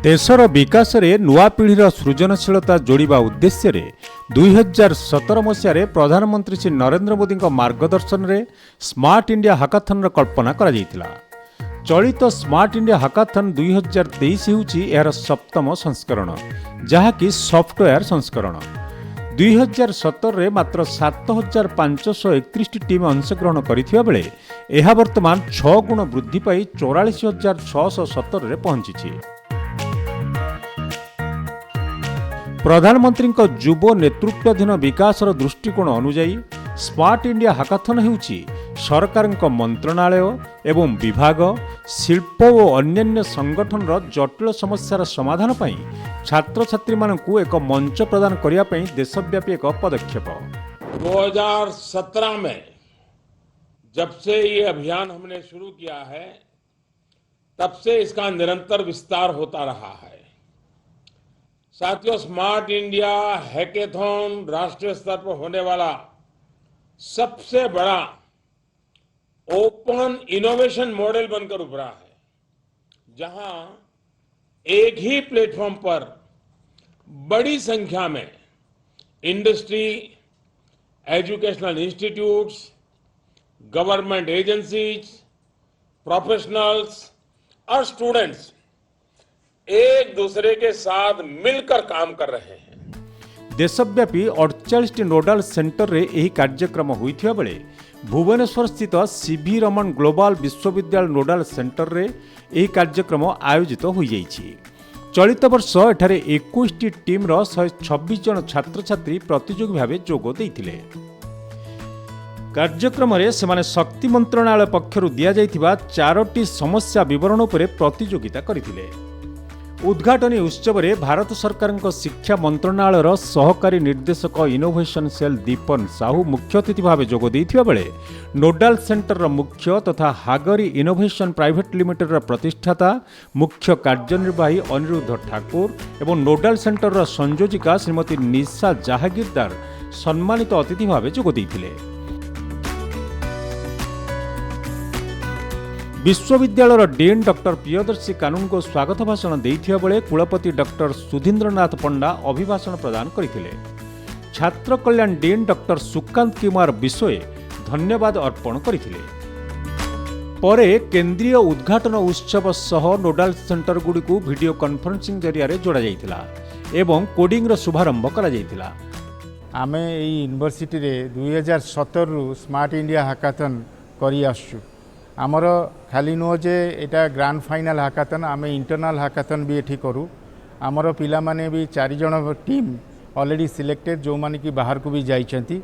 देशर विकास रे नुआ पीढ़ीर सृजनशीलता जोड़िबा उद्देश्य रे 2017 मसीह प्रधानमंत्री श्री नरेंद्र मोदी मार्गदर्शन रे स्मार्ट इंडिया हाकाथन कल्पना करा जायतिला। चलित स्मार्ट इंडिया हाकाथन 2023 होउची एहार सप्तम संस्करण, जहाँकि सॉफ्टवेयर संस्करण। 2017 रे मात्र 7531 टीम अंशग्रहण करिथिबा बेले एहा वर्तमान 6 गुण वृद्धि पाई 44617 रे पहुंची। प्रधानमंत्री युव नेतृत्वाधीन विकासर दृष्टिकोण अनुजाई स्मार्ट इंडिया हाकाथन हेउची सरकार मंत्रणालय एवं विभाग, शिल्प और अन्य संगठन जटिल समस्यार समाधान पई छात्र छात्री मानकु एक मंच प्रदान करिया पई देशव्यापी एक पदक्षेप। 2017 में जब से ये अभियान हमने शुरू किया है, तब से इसका निरंतर विस्तार होता रहा है। साथियों, स्मार्ट इंडिया हैकेथॉन राष्ट्रीय स्तर पर होने वाला सबसे बड़ा ओपन इनोवेशन मॉडल बनकर उभरा है, जहां एक ही प्लेटफॉर्म पर बड़ी संख्या में industry, educational institutes, government agencies, professionals और स्टूडेंट्स एक दूसरे के साथ मिलकर काम कर रहे हैं। देशव्यापी 48 नोडाल सेंटर रे एही कार्यक्रम होइथिबा बेले भुवनेश्वर स्थित सीवी रमन ग्लोबल विश्वविद्यालय नोडाल सेंटर रे एही कार्यक्रम आयोजित होई जाइछि। चलित वर्ष एठारे 21 टीम रो 126 जन छात्र छात्री प्रतियोगी भावे जोग देइथिले। कार्यक्रम रे सेमाने शक्ति मंत्रणालय पक्षरु दिया जाइथिबा 4टी समस्या विवरण उपरे प्रतियोगिता करिथिले। उद्घाटनी उत्सव में भारत सरकार शिक्षा मंत्रणालय सहकारी निर्देशक इनोवेशन सेल दीपन साहू मुख्य अतिथि भाव जोग देइथिबा बेले नोडाल सेंटर मुख्य तथा हागरी इनोवेशन प्राइवेट लिमिटेड प्रतिष्ठाता मुख्य कार्यनिर्वाही अनिरुद्ध ठाकुर एवं नोडाल सेंटर संयोजिका श्रीमती निशा जहागीरदार सम्मानित अतिथि भाव जोग देइथिले। विश्वविद्यालय डीन डॉक्टर प्रियदर्शी कानून को स्वागत भाषण देइथिबा बेले कुलपति डॉक्टर सुधीन्द्रनाथ पंडा अभिभाषण प्रदान करथिले। छात्र कल्याण डीन डॉक्टर सुकांत कुमार विषय धन्यवाद अर्पण करथिले। परे केंद्रीय उद्घाटन उत्सव सह नोडाल सेंटर गुड़िक वीडियो कॉन्फ्रेंसिंग जरिया जोड़ा जाइथिला एवं कोडिंग रो शुभारंभ करा जाइथिला। आमे एई यूनिवर्सिटी रे 2017 रु स्मार्ट इंडिया हाकाथन करी आसछु। आमर खाली नुह जे एटा ग्रांड फाइनल हाकाथन, आमे इंटरनल हाकाथन भी एठी करू। आमर पिला माने भी 4 जण टीम ऑलरेडी सिलेक्टेड, जो माने कि बाहर को भी जाइछंती।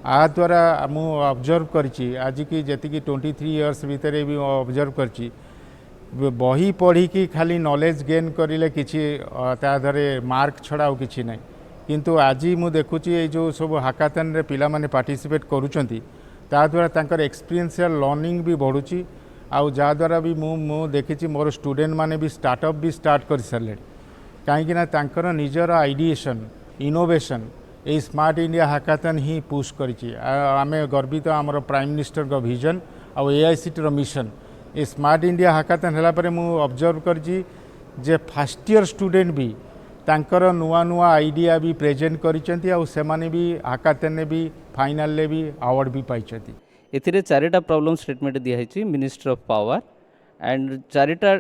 आ द्वारा मु ऑब्जर्व करछि आज की जति की 23 इयर्स भीतर भी ऑब्जर्व करछि बही पढ़ी की खाली नॉलेज गेन करिले किछि ता धरे मार्क छड़ाओ किछि नै, किंतु आज मु देखुछि ए जो सब हाकाथन रे पिला माने पार्टिसिपेट करूछंती ता द्वारा तांकर एक्सपीरियंशियल लर्निंग भी बढ़ुची। आउ जा द्वारा भी मु देखिछि मोर स्टूडेंट माने भी स्टार्टअप भी स्टार्ट कर सारे, कहीं ना तांकर निजर आइडिएशन इनोवेशन ए स्मार्ट इंडिया हाकाथन ही पुश करिछि। आमे गर्वित आमर प्राइम मिनिस्टर का विजन आउ एआईसीटी रो मिशन ए स्मार्ट इंडिया हाकाथन हला परे मु ऑब्जर्व करछि जे फर्स्ट ईयर स्टूडेंट भी तांकर नुआ नुआ आइडिया भी प्रेजेंट करिसेंती आउ सेमाने भी हाकाथन ने भी फाइनल ले भी अवार्ड भी पाइछंती। एथिरे 4टा प्रॉब्लम स्टेटमेंट दिया है मिनिस्ट्री ऑफ पावर एंड 4टा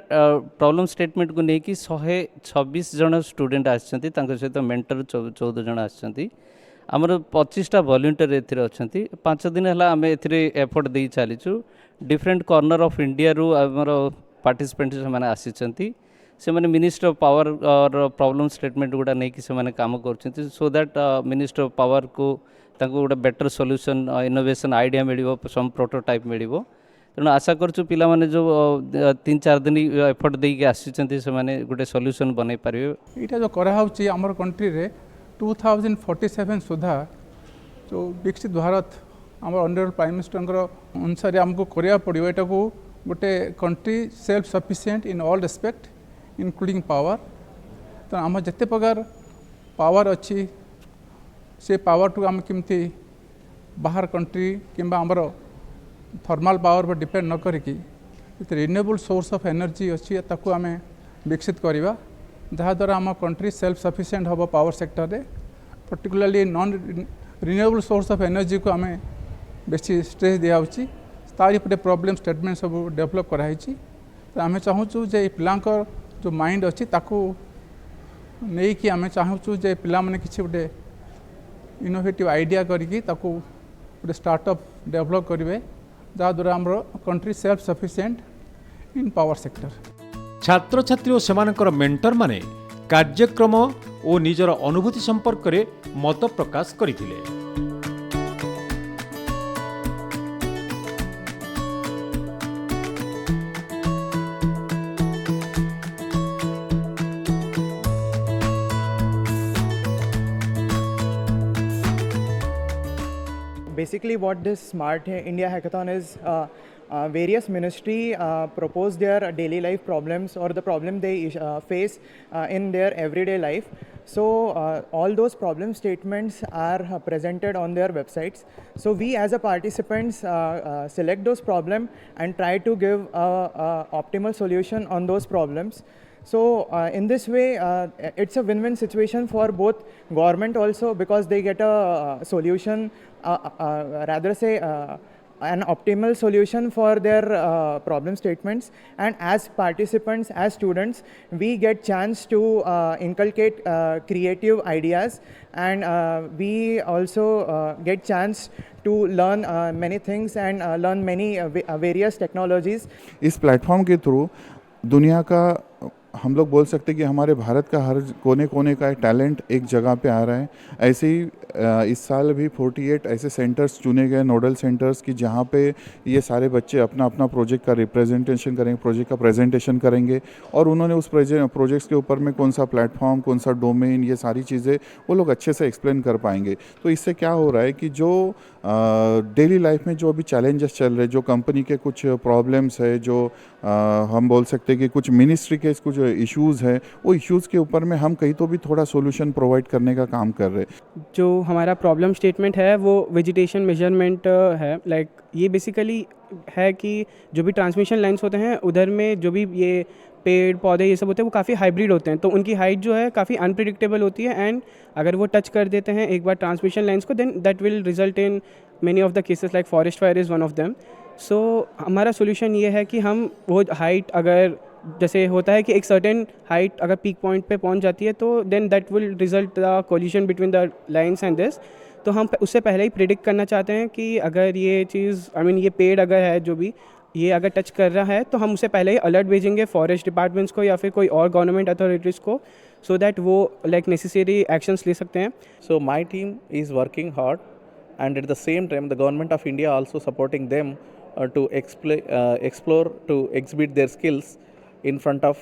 प्रॉब्लम स्टेटमेंट को लेकिन 126 जन स्टूडेंट आछंती, तांकर सहित मेंटर 14 जन आछंती। हमर 25टा वॉलंटियर एथिरे अछंती। 5 दिन हला हमें एथिरे एफर्ट देई चालिछु। डिफरेंट कॉर्नर ऑफ इंडिया रु हमर पार्टिसिपेंट से माने आछंती। से माने मिनिस्ट्री ऑफ पावर और प्रॉब्लम स्टेटमेंट गुडा नहीं कि से माने काम करछंती, so that ministry of power को तांको गोटे बेटर सॉल्यूशन इनोवेशन आइडिया मिलिबो, सम प्रोटोटाइप मिलिबो। तेणु आशा करछु पिला माने जो 3-4 दिन एफर्ट देई के आछिछंती से माने गोटे सॉल्यूशन बनै पारिबे। इटा जो करा होची हमर कंट्री रे 2047 सुधा जो विकसित भारत हमर ऑनरेबल प्राइम मिनिस्टर अनुसार हमको करिया पड़िबो। एटा को गोटे country self sufficient in all respect including power. तो आम जिते प्रकार पावर अच्छी से पावर टू आम केमती बाहर कंट्री किंबा आमर थर्माल पावर पर डिपेंड न करिकी रिन्यूएबल सोर्स ऑफ एनर्जी अच्छी ताकू आम विकसित करवा जहाँद्वारा आम कंट्री सेल्फ सफिशिएंट हम पावर सेक्टर रे particularly non renewable source of energy को आम बेसी स्ट्रेस दिखाई तार पर प्रॉब्लम स्टेटमेंट सब डेवलप कराई तो आम चाहूँ जे पिलांकर जो माइंड अच्छी ताकू नहीं कि आम चाहूँ जे पिला माने किसी गोटे इनोवेटिव आइडिया करके ताकू गोटे स्टार्टअप डेवलप करेंगे जहाँद्वारा आम कंट्री सेल्फ सफिशिएंट इन पावर सेक्टर। छात्र छात्री और सेमानकर मेंटर माने कार्यक्रम और निजर अनुभूति संपर्क में मत प्रकाश करथिले। Basically, what this Smart India Hackathon is, various ministry propose their daily life problems or the problem they face in their everyday life. So all those problem statements are presented on their websites. So we as a participants select those problems and try to give a optimal solution on those problems. So in this way, it's a win-win situation for both government also, because they get a solution, rather say an optimal solution for their problem statements, and as participants, as students, we get chance to inculcate creative ideas, and we also get chance to learn many things and learn many various technologies. इस platform के through दुनिया का हम लोग बोल सकते हैं कि हमारे भारत का हर कोने कोने का टैलेंट एक जगह पे आ रहा है। ऐसे ही इस साल भी 48 ऐसे सेंटर्स चुने गए, नोडल सेंटर्स, की जहाँ पे ये सारे बच्चे अपना अपना प्रोजेक्ट का रिप्रेजेंटेशन करेंगे, प्रोजेक्ट का प्रेजेंटेशन करेंगे, और उन्होंने उस प्रोजेक्ट्स के ऊपर में कौन सा प्लेटफॉर्म, कौन सा डोमेन, ये सारी चीज़ें वो लोग अच्छे से एक्सप्लेन कर पाएंगे। तो इससे क्या हो रहा है कि जो डेली लाइफ में जो अभी चैलेंजेस चल रहे, जो कंपनी के कुछ प्रॉब्लम्स है, जो हम बोल सकते हैं कि कुछ मिनिस्ट्री के कुछ इश्यूज़ है, वो इश्यूज़ के ऊपर में हम कहीं तो भी थोड़ा सॉल्यूशन प्रोवाइड करने का काम कर रहे हैं। जो हमारा प्रॉब्लम स्टेटमेंट है वो वेजिटेशन मेजरमेंट है। लाइक ये बेसिकली है कि जो भी ट्रांसमिशन लाइंस होते हैं उधर में जो भी ये पेड़ पौधे ये सब होते हैं वो काफ़ी हाइब्रिड होते हैं, तो उनकी हाइट जो है काफ़ी अनप्रिडिक्टेबल होती है, एंड अगर वो टच कर देते हैं एक बार ट्रांसमिशन लाइंस को, then that will result in many of the cases, like forest fire is one of them. So हमारा सोल्यूशन ये है कि हम वो हाइट, अगर जैसे होता है कि एक सर्टेन हाइट अगर पीक पॉइंट पे पहुंच जाती है तो then that will result the collision between the lines and this. तो हम उससे पहले ही प्रिडिक्ट करना चाहते हैं कि अगर ये चीज़ ये पेड़ अगर है जो भी ये अगर टच कर रहा है तो हम उससे पहले ही अलर्ट भेजेंगे फॉरेस्ट डिपार्टमेंट्स को या फिर कोई और गवर्नमेंट अथॉरिटीज़ को, सो दैट वो लाइक नेसेसरी एक्शंस ले सकते हैं। So my team is working hard, and at the same time the government of India also supporting them to explore, to exhibit their skills in front of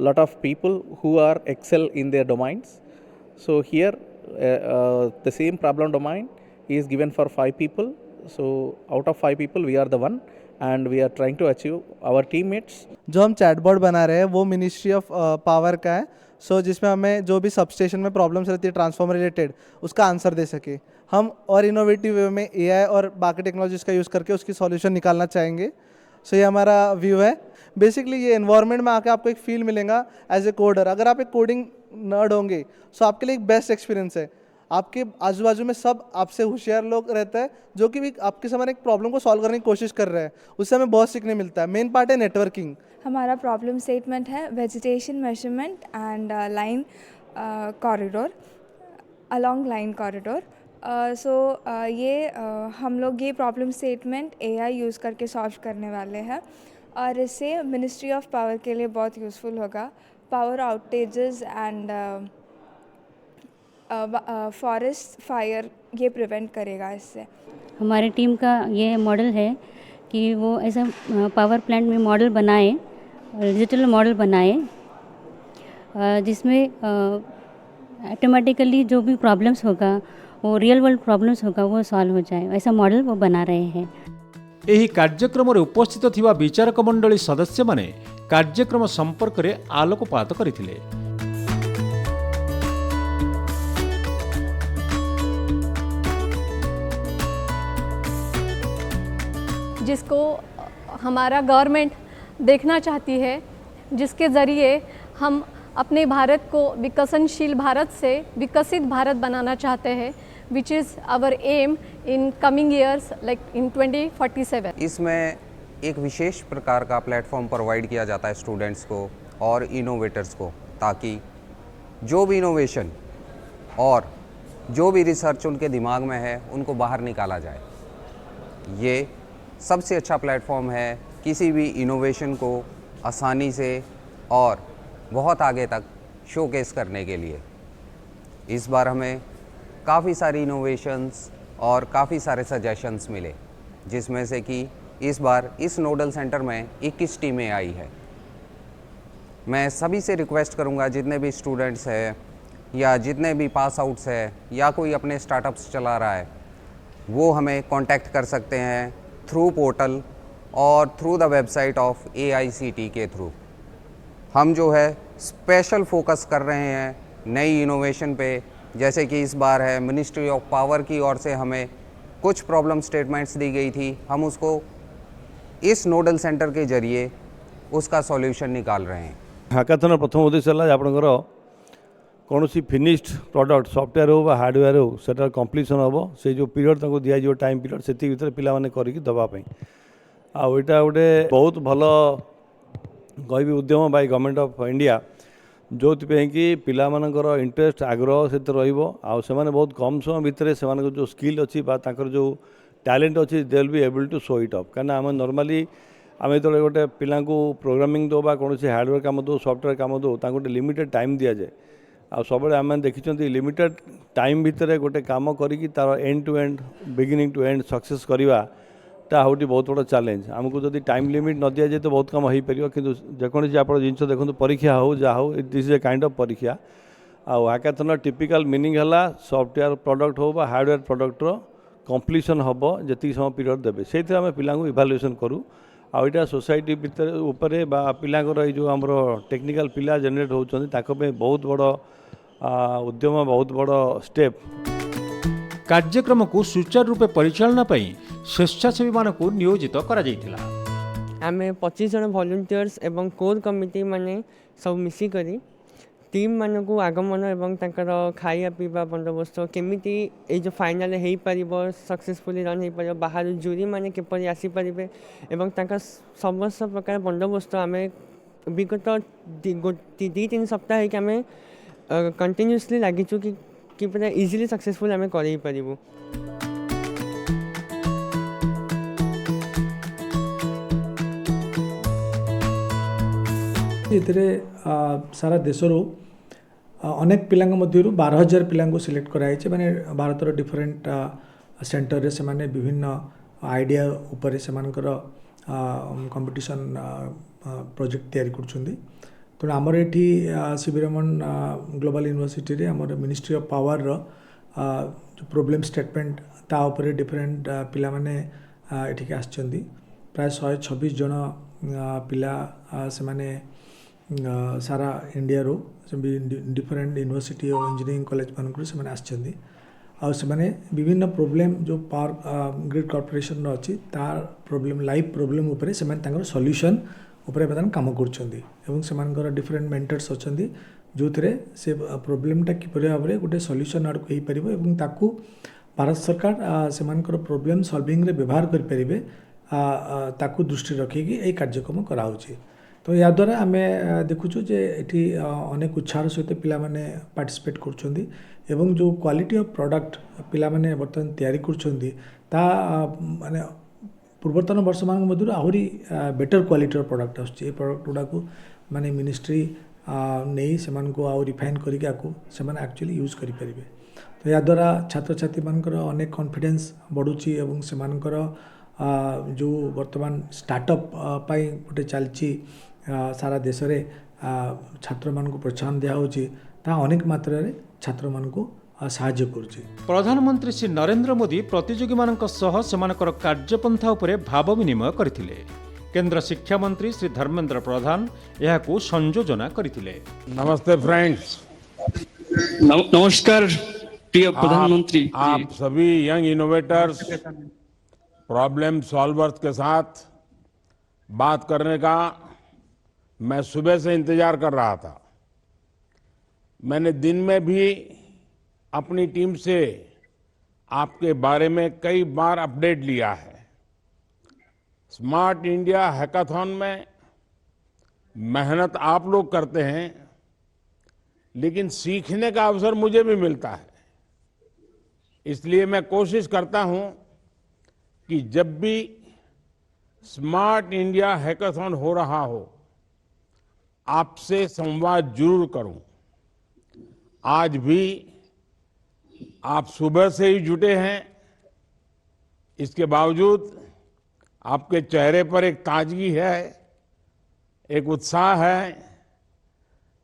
lot of people who are excel in their domains. So here the same problem domain is given for 5 people. So out of 5 people we are the one, and we are trying to achieve our teammates. जो हम chatbot बना रहे हैं वो ministry of power का है। सो जिसमें हमें जो भी सबस्टेशन में प्रॉब्लम्स रहती है ट्रांसफॉर्मर रिलेटेड, उसका आंसर दे सके हम, और इनोवेटिव वे में एआई और बाकी टेक्नोलॉजीज़ का यूज़ करके उसकी सॉल्यूशन निकालना चाहेंगे। सो ये हमारा व्यू है। बेसिकली ये एनवायरनमेंट में आके आपको एक फील मिलेगा एज ए कोडर। अगर आप एक कोडिंग नर्ड होंगे सो आपके लिए एक बेस्ट एक्सपीरियंस है। आपके आजू बाजू में सब आपसे होशियार लोग रहते हैं जो कि भी आपके सामने एक प्रॉब्लम को सॉल्व करने की कोशिश कर रहे हैं, उससे हमें बहुत सीखने मिलता है। मेन पार्ट है नेटवर्किंग। हमारा प्रॉब्लम स्टेटमेंट है vegetation measurement and line corridor, along line corridor. ये हम लोग ये प्रॉब्लम स्टेटमेंट एआई यूज़ करके सॉल्व करने वाले हैं, और इससे मिनिस्ट्री ऑफ पावर के लिए बहुत यूज़फुल होगा। Power outages and forest fire ये प्रिवेंट करेगा इससे। हमारे टीम का ये मॉडल है कि वो ऐसा पावर प्लांट में मॉडल बनाए, डिजिटल मॉडल बनाए, जिसमें ऑटोमेटिकली जो भी प्रॉब्लम्स होगा वो रियल वर्ल्ड प्रॉब्लम्स होगा वो सॉल्व हो जाए, ऐसा मॉडल वो बना रहे हैं। ଏହି କାର୍ଯ୍ୟକ୍ରମରେ ଉପସ୍ଥିତ ଥିବା ବିଚାରକ ମଣ୍ଡଳୀ ସଦସ୍ୟମାନେ କାର୍ଯ୍ୟକ୍ରମ ସମ୍ପର୍କରେ ଆଲୋକପାତ କରିଥିଲେ। जिसको हमारा गवर्नमेंट देखना चाहती है, जिसके ज़रिए हम अपने भारत को विकसनशील भारत से विकसित भारत बनाना चाहते हैं, which is our aim in coming years like in 2047। इसमें एक विशेष प्रकार का प्लेटफॉर्म प्रोवाइड किया जाता है स्टूडेंट्स को और इनोवेटर्स को, ताकि जो भी इनोवेशन और जो भी रिसर्च उनके दिमाग में है उनको बाहर निकाला जाए। ये सबसे अच्छा प्लेटफॉर्म है किसी भी इनोवेशन को आसानी से और बहुत आगे तक शोकेस करने के लिए। इस बार हमें काफ़ी सारी इनोवेशंस और काफ़ी सारे सजेशंस मिले, जिसमें से कि इस बार इस नोडल सेंटर में 21 टीमें आई है। मैं सभी से रिक्वेस्ट करूंगा, जितने भी स्टूडेंट्स हैं या जितने भी पास आउट्स हैं या कोई अपने स्टार्टअप्स चला रहा है, वो हमें कांटेक्ट कर सकते हैं थ्रू पोर्टल और through the website of AICT के थ्रू। हम जो है स्पेशल फोकस कर रहे हैं नई इनोवेशन पे, जैसे कि इस बार है मिनिस्ट्री ऑफ पावर की ओर से हमें कुछ प्रॉब्लम स्टेटमेंट्स दी गई थी, हम उसको इस नोडल सेंटर के जरिए उसका सॉल्यूशन निकाल रहे हैं। हाकाथन प्रथम उद्देश्य है आपंकर कौन सी फिनिश्ड प्रोडक्ट सॉफ्टवेयर हो हार्डवेयर हो सेटार कंप्लीशन हम से जो पीरियड तक दिज्व टाइम पीरियड से भितर पिलाने करके दवापाई आईटा गोटे बहुत भल कह उद्यम बाय गवर्नमेंट ऑफ इंडिया, जो कि पिलामानकर इंटरेस्ट आग्रह से से बहुत कम समय भितर से जो स्किल अच्छी जो टैलेंट अच्छी they will be able to show it up. कहीं आम नॉर्मली आम जो गोटे पिला प्रोग्रामिंग दो कौन हार्डवेयर काम दो सॉफ्टवेयर काम दो गोटे लिमिटेड टाइम दि जाए आ सब आम देखी लिमिटेड टाइम भितर गोटे कम करी तार end to end beginning to end success करवा हूँ बहुत बड़ा चैलेंज। आमको जब टाइम लिमिट न दि जाए तो बहुत कम हो पार, कि जेकोसी आप जिन देखो परीक्षा हो जहाँ हो this is a kind of परीक्षा। हाकाथन टिपिकल मीनिंग है सॉफ्टवेयर प्रोडक्ट हो हार्डवेयर प्रोडक्टर कंप्लीशन हम जी समय पीरियड देवे से आम पिला इभालुएसन करूँ। आईटा सोसाइटी भितर उपरे पिलांकर जो आम टेक्निकल पिला जेनेरेट होती बहुत बड़ उद्यम बहुत बड़ स्टेप। कार्यक्रम को सुचारू रूपे परिचालना पाई स्वेच्छासेवी मानक नियोजित करा जायतिला। आमे 25 जन वॉलंटियर्स एवं कोर कमिटी माने सब मिसी करी टीम मानक आगमन एवं तांकर खाइया पीवा बंदोबस्त केमिति ए जो फाइनल हेई परिबो सक्सेसफुली रन हेई परिबो बाहर जूरी माने केपरि आसी परिबे एवं तांकर समस्त प्रकार बंदोबस्त आमे विगत 2-3 सप्ताह कि आमे कंटिन्यूअसली लागिचु कि पूरा इजीली सक्सेसफुल आमे करै परिबो। एथिरे सारा देशर अनेक पिलांग मध्यरु 12,000 पिलांग सिलेक्ट कराई माने भारतर डिफरेंट सेंटर रे से माने विभिन्न आइडिया ऊपर से मानकर कंपटीशन प्रोजेक्ट तैयारी करछुंदी। तो आमर एठी सीवी रमन ग्लोबल यूनिवर्सिटी रे आमर मिनिस्ट्री ऑफ पावर रो जो प्रॉब्लम स्टेटमेंट ता ऊपर डिफरेंट पिला माने एठी के आछचंदी। प्राय 126 जन पिला से माने सारा इंडिया रो डिफरेंट यूनिवर्सिटी और इंजीनियरिंग कॉलेज मानक से माने आछचंदी आ से माने विभिन्न प्रॉब्लम जो पावर ग्रिड कॉर्पोरेशन रो अछि तार प्रॉब्लम लाइव प्रॉब्लम ऊपर से माने तांगर सॉल्यूशन ऊपर बर्तमान काम करछंदी एवं से मानकर डिफरेंट मेंटर्स अछंदी जो थरे से प्रॉब्लम टा किपरि भाबरे गोटे सॉल्यूशन आड़ को परिबो एवं ताकू भारत सरकार से मानकर प्रॉब्लम सॉल्विंग रे व्यवहार कर परिबे ताकू दृष्टि रखिकी ए कार्यक्रम करा होछि। तो या द्वारा आमे देखुछु जे एठी अनेक उत्साह सहित पिला माने पार्टिसिपेट करछंदी एवं जो क्वालिटी ऑफ प्रोडक्ट पिला माने बर्तमान तैयारी करछंदी ता माने पूर्वतन वर्ष मान मध्य आहरी बेटर क्वालिटी प्रोडक्ट आसुच्छी प्रोडक्ट गुड़ा को माने मिनिस्ट्री नहीं से आउ रिफाइन करके एक्चुअली यूज करें। तो या द्वारा छात्र छात्री मानकर अनेक कॉन्फिडेंस बढ़ुची एवं से मानकर जो वर्तमान स्टार्टअप पाई गोटे चलची सारा देश रे छात्र मान को प्रोत्साहन दिया होची ता अनेक मात्रा रे छात्र मान को साहाय्य करुची। प्रधानमंत्री श्री नरेंद्र मोदी प्रतियोगी मानक सह सेमानकर कार्यपंथा उपरे भाव विनिमय करथिले। केंद्र शिक्षा मंत्री श्री धर्मेंद्र प्रधान यहाको संयोजना करथिले। नमस्ते फ्रेंड्स। नमस्कार प्रिय प्रधानमंत्री। आप सभी यंग इनोवेटर्स प्रॉब्लम सॉल्वर्स के साथ बात करने का मैं सुबह से इंतजार कर रहा था। मैंने दिन में भी अपनी टीम से आपके बारे में कई बार अपडेट लिया है। स्मार्ट इंडिया हैकाथॉन में मेहनत आप लोग करते हैं, लेकिन सीखने का अवसर मुझे भी मिलता है। इसलिए मैं कोशिश करता हूं कि जब भी स्मार्ट इंडिया हैकाथॉन हो रहा हो, आपसे संवाद जरूर करूं। आज भी आप सुबह से ही जुटे हैं, इसके बावजूद आपके चेहरे पर एक ताजगी है, एक उत्साह है।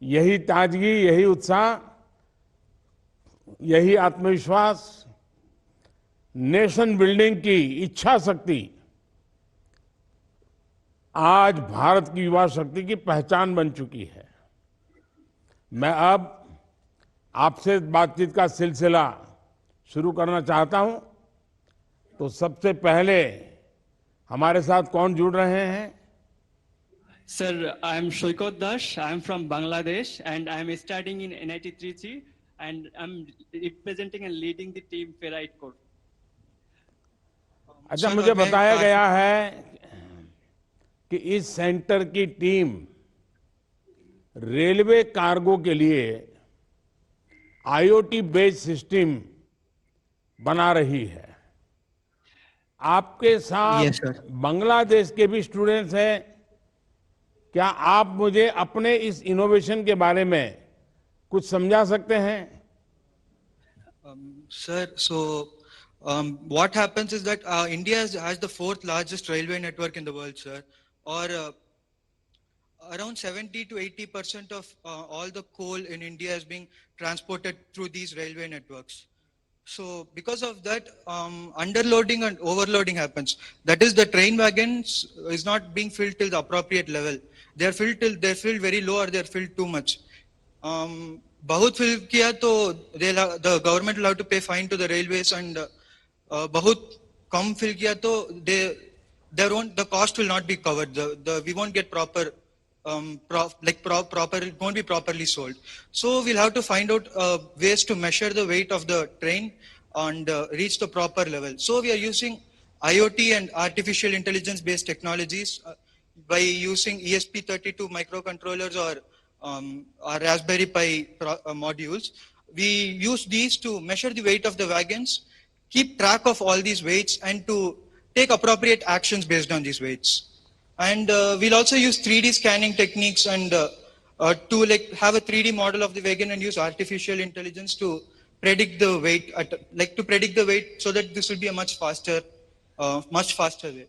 यही ताजगी, यही उत्साह, यही आत्मविश्वास नेशन बिल्डिंग की इच्छा शक्ति आज भारत की युवा शक्ति की पहचान बन चुकी है। मैं अब आपसे बातचीत का सिलसिला शुरू करना चाहता हूं। तो सबसे पहले हमारे साथ कौन जुड़ रहे हैं? Sir, I am Shoykot Dash. I am from Bangladesh and I am studying in NIT Trichy and I am representing and leading the team Ferrite Core. अच्छा, मुझे बताया गया है कि इस सेंटर की टीम रेलवे कार्गो के लिए IoT बेस्ड सिस्टम बना रही है। आपके साथ बांग्लादेश के भी स्टूडेंट्स हैं। क्या आप मुझे अपने इस इनोवेशन के बारे में कुछ समझा सकते हैं? Sir, so what happens is that India has the 4th largest railway network in the world, sir. Or around 70 to 80% of all the coal in India is being transported through these railway networks. So because of that, underloading and overloading happens. That is, the train wagons is not being filled till the appropriate level. They're filled very low, or they're filled too much. बहुत fill किया तो the government will have to pay fine to the railways, and बहुत कम fill किया तो the cost will not be covered. We won't get proper proper, it won't be properly sold. So we'll have to find out ways to measure the weight of the train and reach the proper level. So we are using IoT and artificial intelligence based technologies by using ESP32 microcontrollers or Raspberry Pi modules. We use these to measure the weight of the wagons, keep track of all these weights, and to take appropriate actions based on these weights. And we'll also use 3D scanning techniques and to have a 3D model of the wagon and use artificial intelligence to predict the weight, so that this will be a much faster way.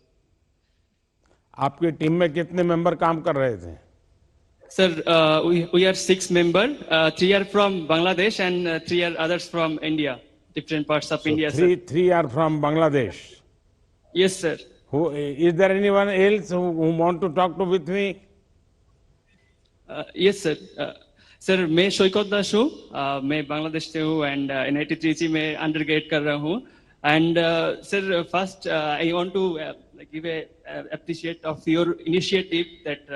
आपकी team में कितने member काम कर रहे थे? Sir, we are 6 members. 3 are from Bangladesh and 3 are others from India, different parts of India. Three are from Bangladesh. Yes, sir. Is there anyone else who want to talk with me? Yes, sir. Sir मैं शोयकत दास हूँ, मैं बांग्लादेश से हूँ and NIT Trichy में undergrad कर रहा हूँ। And sir first I want to give a appreciate of your initiative that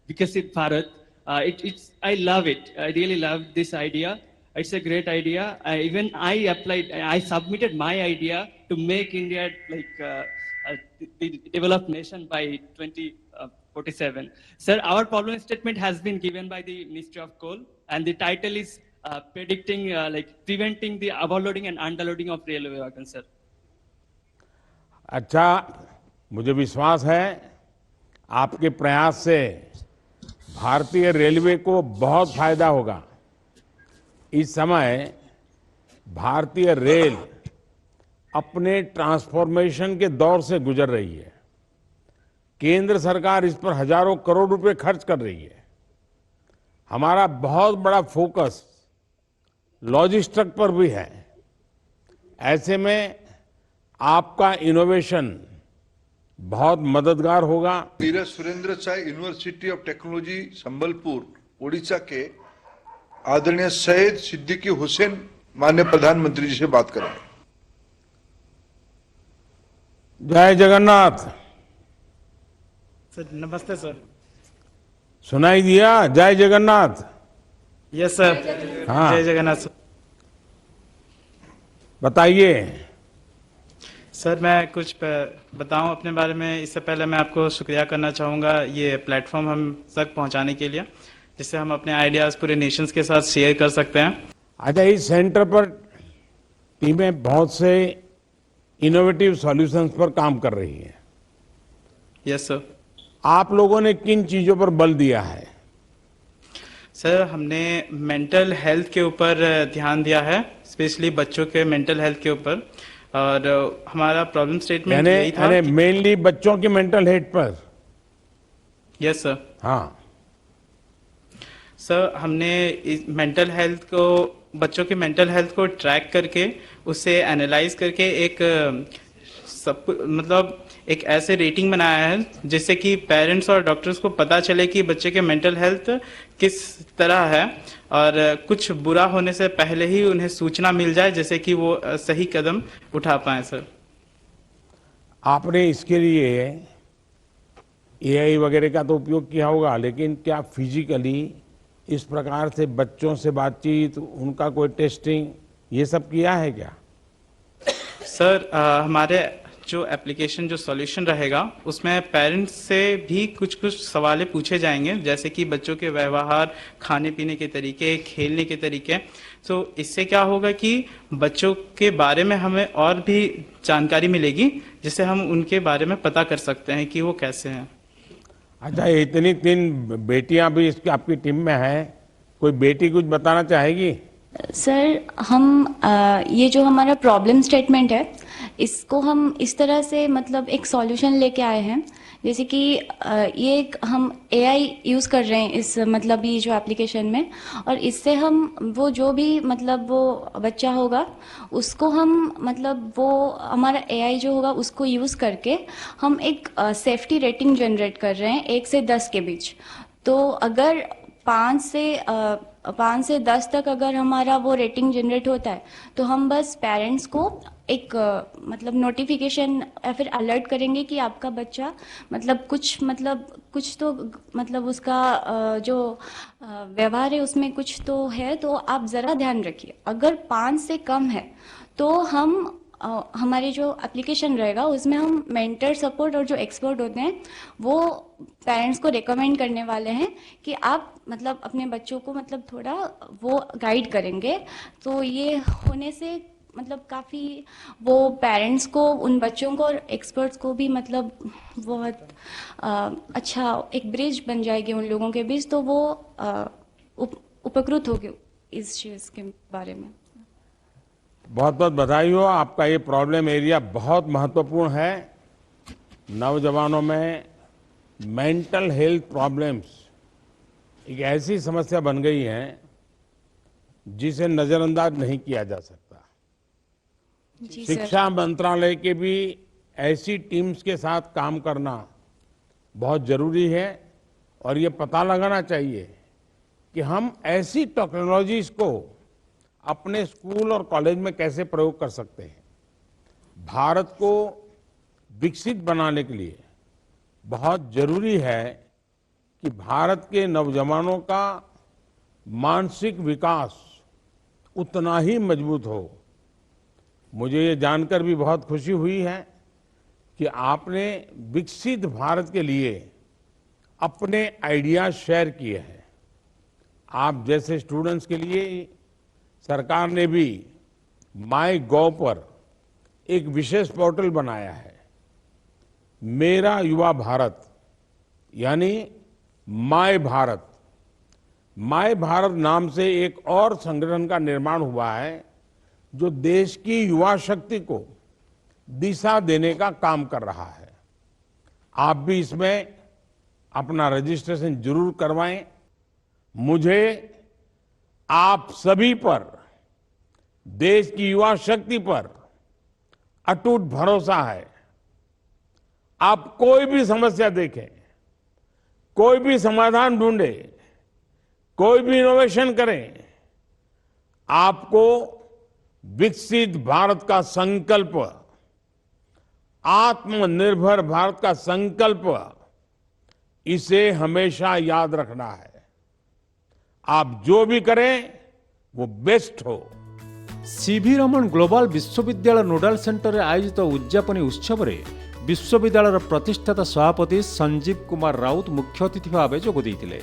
Vikasit Bharat. I love it. I really love this idea. It's a great idea. Even I submitted my idea to make India the developed nation by 2047. Sir, our problem statement has been given by the Ministry of Coal, and the title is predicting, preventing the overloading and underloading of railway wagons, sir. अच्छा, मुझे विश्वास है आपके प्रयास से भारतीय railway को बहुत फायदा होगा। इस समय भारतीय रेल अपने ट्रांसफॉर्मेशन के दौर से गुजर रही है। केंद्र सरकार इस पर हजारों करोड़ रुपए खर्च कर रही है। हमारा बहुत बड़ा फोकस लॉजिस्टिक पर भी है। ऐसे में आपका इनोवेशन बहुत मददगार होगा। Veer Surendra Sai university of technology Sambalpur Orissa के आदरणीय सैयद सिद्दीकी हुसैन माननीय प्रधानमंत्री जी से बात करेंगे। जय जगन्नाथ। सर नमस्ते सर। सुनाई दिया? जय जगन्नाथ। Yes sir. हाँ। जय जगन्नाथ सर। बताइए। सर मैं कुछ बताऊं अपने बारे में। इससे पहले मैं आपको शुक्रिया करना चाहूँगा ये प्लेटफॉर्म हम तक पहुंचाने के लिए, जिससे हम अपने आइडियाज़ पूरे नेशंस के साथ शेयर कर सकते हैं। अच्छा, इस सेंटर पर टीमें बहुत से इनोवेटिव सॉल्यूशंस पर काम कर रही हैं। Yes sir. आप लोगों ने किन चीज़ों पर बल दिया है? सर हमने मेंटल हेल्थ के ऊपर ध्यान दिया है, स्पेशली बच्चों के मेंटल हेल्थ के ऊपर। और हमारा प्रॉब्लम स्टेटमेंट यही था यानी मेनली बच्चों की मेंटल हेल्थ पर। Yes sir. हाँ सर हमने इस मेंटल हेल्थ को, बच्चों के मेंटल हेल्थ को ट्रैक करके उससे एनालाइज करके एक सब मतलब एक ऐसे रेटिंग बनाया है जिससे कि पेरेंट्स और डॉक्टर्स को पता चले कि बच्चे के मेंटल हेल्थ किस तरह है, और कुछ बुरा होने से पहले ही उन्हें सूचना मिल जाए, जैसे कि वो सही कदम उठा पाए। सर आपने इसके लिए एआई वगैरह का तो उपयोग किया होगा, लेकिन क्या फिजिकली इस प्रकार से बच्चों से बातचीत, उनका कोई टेस्टिंग, ये सब किया है क्या? सर हमारे जो एप्लीकेशन जो सॉल्यूशन रहेगा उसमें पेरेंट्स से भी कुछ कुछ सवाल पूछे जाएंगे, जैसे कि बच्चों के व्यवहार, खाने पीने के तरीके, खेलने के तरीके। तो इससे क्या होगा कि बच्चों के बारे में हमें और भी जानकारी मिलेगी, जिससे हम उनके बारे में पता कर सकते हैं कि वो कैसे हैं। अच्छा, इतनी 3 बेटियां भी इसकी आपकी टीम में हैं, कोई बेटी कुछ बताना चाहेगी? सर हम ये जो हमारा प्रॉब्लम स्टेटमेंट है इसको हम इस तरह से मतलब एक सॉल्यूशन लेके आए हैं, जैसे कि ये एक हम एआई यूज़ कर रहे हैं इस मतलब ये जो एप्लीकेशन में, और इससे हम वो जो भी मतलब वो बच्चा होगा उसको हम मतलब वो हमारा एआई जो होगा उसको यूज़ करके हम एक सेफ्टी रेटिंग जनरेट कर रहे हैं 1 से 10 के बीच। तो अगर 5 से 10 तक अगर हमारा वो रेटिंग जनरेट होता है तो हम बस पेरेंट्स को एक मतलब नोटिफिकेशन या फिर अलर्ट करेंगे कि आपका बच्चा मतलब कुछ तो मतलब उसका जो व्यवहार है उसमें कुछ तो है, तो आप ज़रा ध्यान रखिए। अगर 5 से कम है तो हम हमारी जो एप्लीकेशन रहेगा उसमें हम मेंटर सपोर्ट और जो एक्सपर्ट होते हैं वो पेरेंट्स को रिकमेंड करने वाले हैं कि आप मतलब अपने बच्चों को मतलब थोड़ा वो गाइड करेंगे। तो ये होने से मतलब काफ़ी वो पेरेंट्स को, उन बच्चों को और एक्सपर्ट्स को भी मतलब बहुत अच्छा एक ब्रिज बन जाएगी उन लोगों के बीच, तो वो उपकृत होगी इस चीज़ के बारे में। बहुत बहुत बधाई हो। आपका ये प्रॉब्लम एरिया बहुत महत्वपूर्ण है। नौजवानों में मेंटल हेल्थ प्रॉब्लम्स एक ऐसी समस्या बन गई है जिसे नजरअंदाज नहीं किया जा सकता। शिक्षा मंत्रालय के भी ऐसी टीम्स के साथ काम करना बहुत जरूरी है, और ये पता लगाना चाहिए कि हम ऐसी टेक्नोलॉजीज को अपने स्कूल और कॉलेज में कैसे प्रयोग कर सकते हैं। भारत को विकसित बनाने के लिए बहुत जरूरी है कि भारत के नौजवानों का मानसिक विकास उतना ही मजबूत हो। मुझे ये जानकर भी बहुत खुशी हुई है कि आपने विकसित भारत के लिए अपने आइडियाज शेयर किए हैं। आप जैसे स्टूडेंट्स के लिए सरकार ने भी MyGov पर एक विशेष पोर्टल बनाया है, मेरा युवा भारत, यानी माय भारत। माय भारत नाम से एक और संगठन का निर्माण हुआ है जो देश की युवा शक्ति को दिशा देने का काम कर रहा है। आप भी इसमें अपना रजिस्ट्रेशन जरूर करवाएं। मुझे आप सभी पर, देश की युवा शक्ति पर अटूट भरोसा है। आप कोई भी समस्या देखें, कोई भी समाधान ढूंढे, कोई भी इनोवेशन करें, आपको विकसित भारत का संकल्प, आत्मनिर्भर भारत का संकल्प, इसे हमेशा याद रखना है। आप जो भी करें वो बेस्ट हो। सीवी रमण ग्लोबल विश्वविद्यालय नोडाल सेंटर में आयोजित उद्यापनी उत्सव में विश्वविद्यालय प्रतिष्ठाता सभापति संजीव कुमार राउत मुख्य अतिथि भाव जोग देइथिले।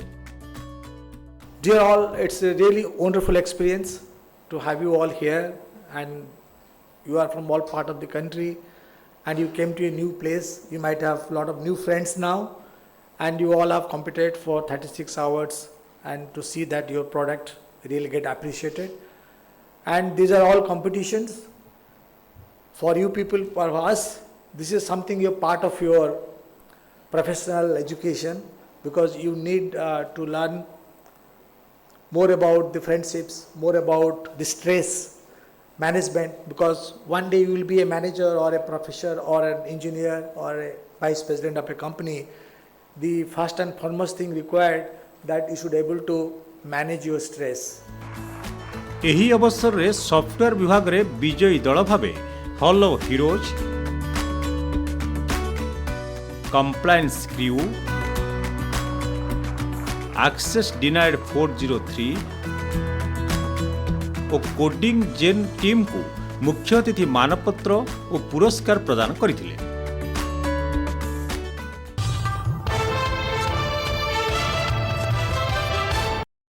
Dear all, it's a really wonderful experience to have you all here, and you are from all part of the country and you came to a new place. You might have a lot of new friends now, and you all have competed for 36 hours and to see that your product really get appreciated. And these are all competitions for you people. For us, this is something you're part of your professional education, because you need to learn more about the friendships, more about the stress management, because one day you will be a manager or a professor or an engineer or a vice president of a company. The first and foremost thing required that you should able to manage your stress. एही अवसर रे software विभाग रे विजयी दल भावे hall of heroes, compliance crew, access denied 403 और coding जेन team को मुख्य अतिथि मानपत्र और पुरस्कार प्रदान करथिले।